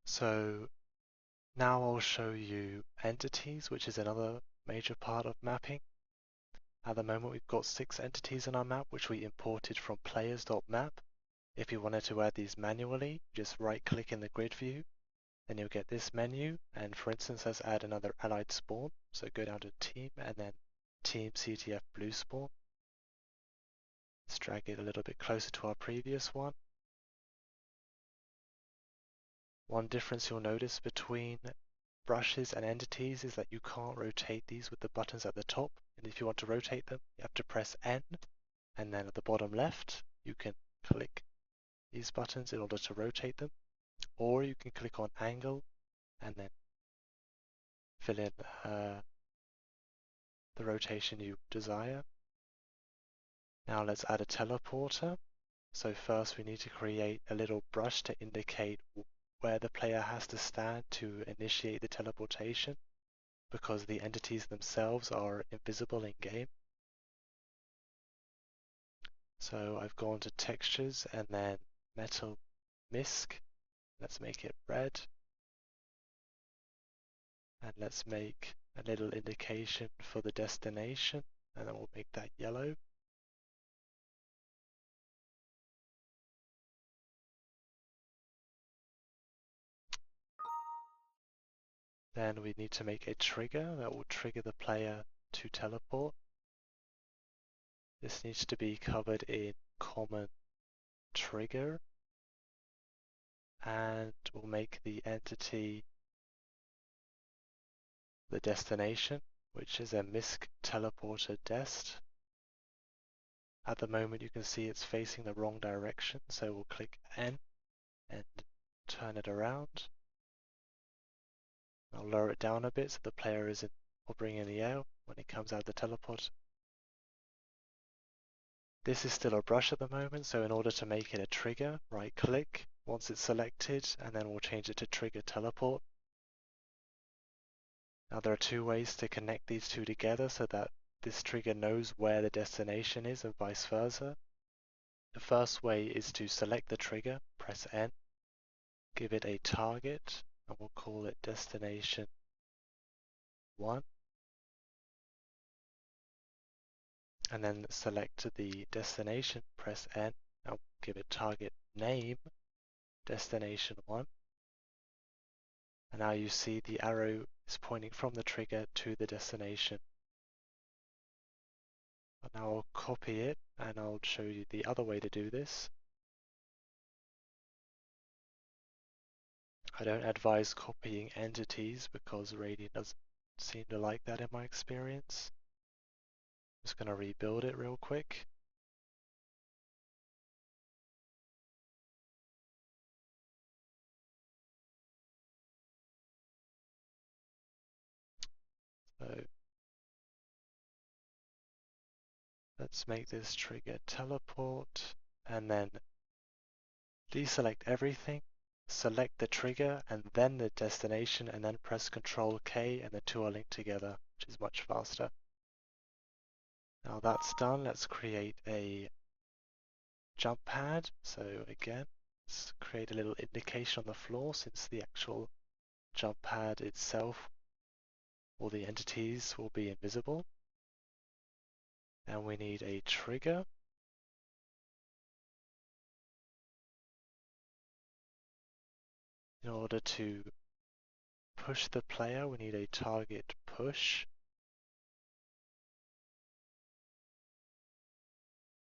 So now I'll show you entities, which is another major part of mapping. At the moment we've got 6 entities in our map, which we imported from players.map. If you wanted to add these manually, just right click in the grid view, then you'll get this menu, and for instance let's add another allied spawn. So go down to team and then team CTF blue spawn. Let's drag it a little bit closer to our previous one. One difference you'll notice between brushes and entities is that you can't rotate these with the buttons at the top, and if you want to rotate them you have to press N, and then at the bottom left you can click these buttons in order to rotate them, or you can click on angle and then fill in the rotation you desire. Now let's add a teleporter. So first we need to create a little brush to indicate where the player has to stand to initiate the teleportation, because the entities themselves are invisible in game. So I've gone to textures and then metal misc. Let's make it red. And let's make a little indication for the destination, and then we'll make that yellow. Then we need to make a trigger that will trigger the player to teleport. This needs to be covered in common trigger, and we'll make the entity the destination, which is a misc teleporter dest. At the moment you can see it's facing the wrong direction, so we'll click N and turn it around. I'll lower it down a bit so the player isn't hovering in the air when it comes out of the teleport. This is still a brush at the moment, so in order to make it a trigger, right click once it's selected, and then we'll change it to trigger teleport. Now there are 2 ways to connect these two together so that this trigger knows where the destination is and vice versa. The first way is to select the trigger, press N, give it a target, and we'll call it destination 1. And then select the destination, press N, and give it target name, destination 1. And now you see the arrow is pointing from the trigger to the destination. And now I'll copy it and I'll show you the other way to do this. I don't advise copying entities because Radiant doesn't seem to like that in my experience. I'm just going to rebuild it real quick. So let's make this trigger teleport and then deselect everything, select the trigger and then the destination, and then press Ctrl K, and the 2 are linked together, which is much faster. Now that's done, let's create a jump pad. So again, let's create a little indication on the floor, since the actual jump pad itself, all the entities will be invisible. And we need a trigger. In order to push the player, we need a target push.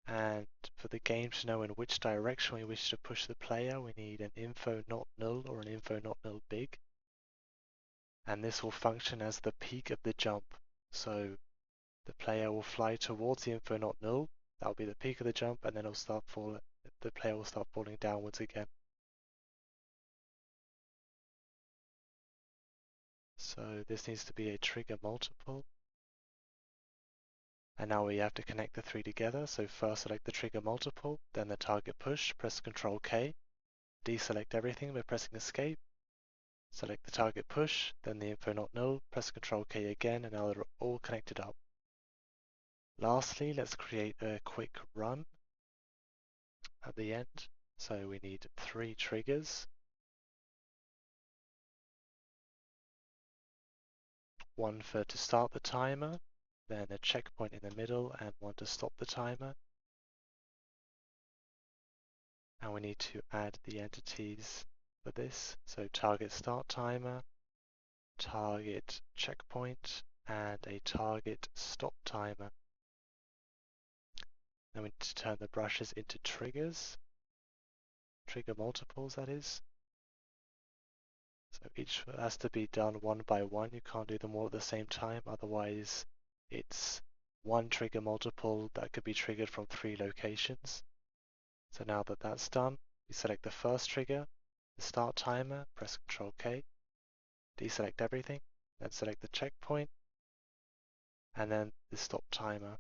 And for the game to know in which direction we wish to push the player, we need an info not null or an info not null big. And this will function as the peak of the jump. So the player will fly towards the info not null. That will be the peak of the jump, and then it'll start falling. The player will start falling downwards again. So this needs to be a trigger multiple. And now we have to connect the 3 together. So first select the trigger multiple, then the target push, press Ctrl K, deselect everything by pressing escape, select the target push, then the info not null, press Ctrl K again, and now they're all connected up. Lastly, let's create a quick run at the end. So we need 3 triggers. one to start the timer, then a checkpoint in the middle, and one to stop the timer. And we need to add the entities for this. So target start timer, target checkpoint, and a target stop timer. Then we need to turn the brushes into triggers, trigger multiples that is. So each has to be done one by one. You can't do them all at the same time, otherwise it's one trigger multiple that could be triggered from 3 locations. So now that that's done, we select the first trigger, the start timer, press Ctrl K, deselect everything, then select the checkpoint, and then the stop timer.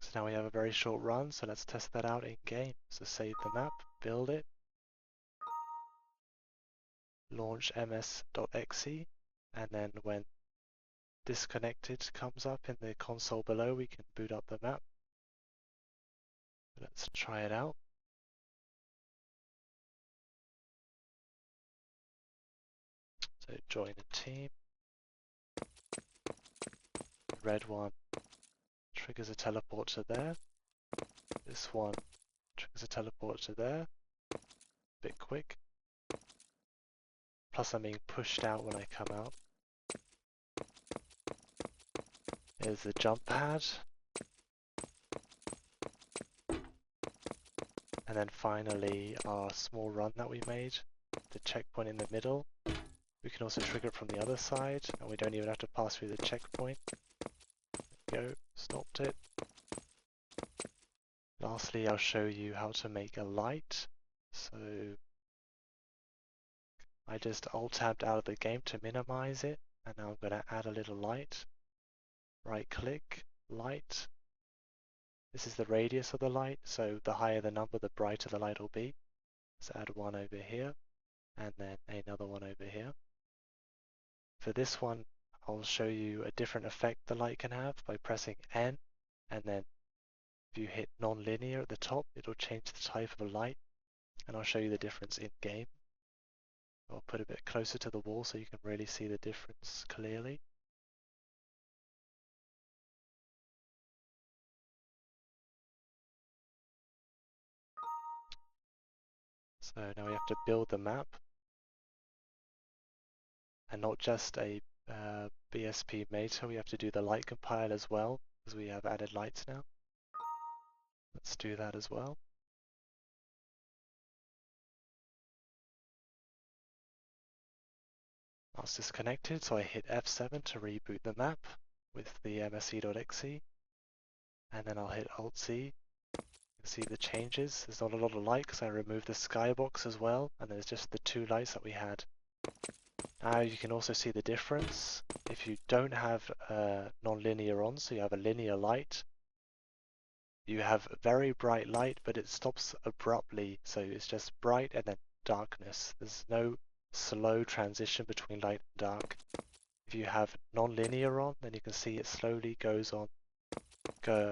So now we have a very short run, so let's test that out in game. So save the map, build it, launch ms.exe, and then when disconnected comes up in the console below, we can boot up the map. Let's try it out. So join a team. The red one triggers a teleport to there. This one triggers a teleport to there. Bit quick. Plus I'm being pushed out when I come out. Here's the jump pad. And then finally our small run that we made. The checkpoint in the middle. We can also trigger it from the other side, and we don't even have to pass through the checkpoint. There we go, stopped it. Lastly, I'll show you how to make a light. So I just alt-tabbed out of the game to minimize it, and now I'm going to add a little light. Right-click, light. This is the radius of the light, so the higher the number, the brighter the light will be. Let's add one over here, and then another one over here. For this one, I'll show you a different effect the light can have by pressing N, and then if you hit nonlinear at the top, it'll change the type of a light, and I'll show you the difference in game. I'll put a bit closer to the wall so you can really see the difference clearly. So now we have to build the map, and not just a BSP Meta, we have to do the light compile as well, because we have added lights now. Let's do that as well. I was disconnected, so I hit F7 to reboot the map with the mse.exe, and then I'll hit Alt-Z. You can see the changes. There's not a lot of light because I removed the skybox as well, and there's just the 2 lights that we had. Now you can also see the difference. If you don't have non-linear on, so you have a linear light, you have very bright light, but it stops abruptly, so it's just bright and then darkness. There's no slow transition between light and dark. If you have non-linear on, then you can see it slowly goes on,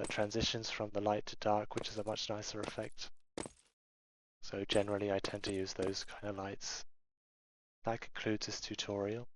transitions from the light to dark, which is a much nicer effect. So generally I tend to use those kind of lights. That concludes this tutorial.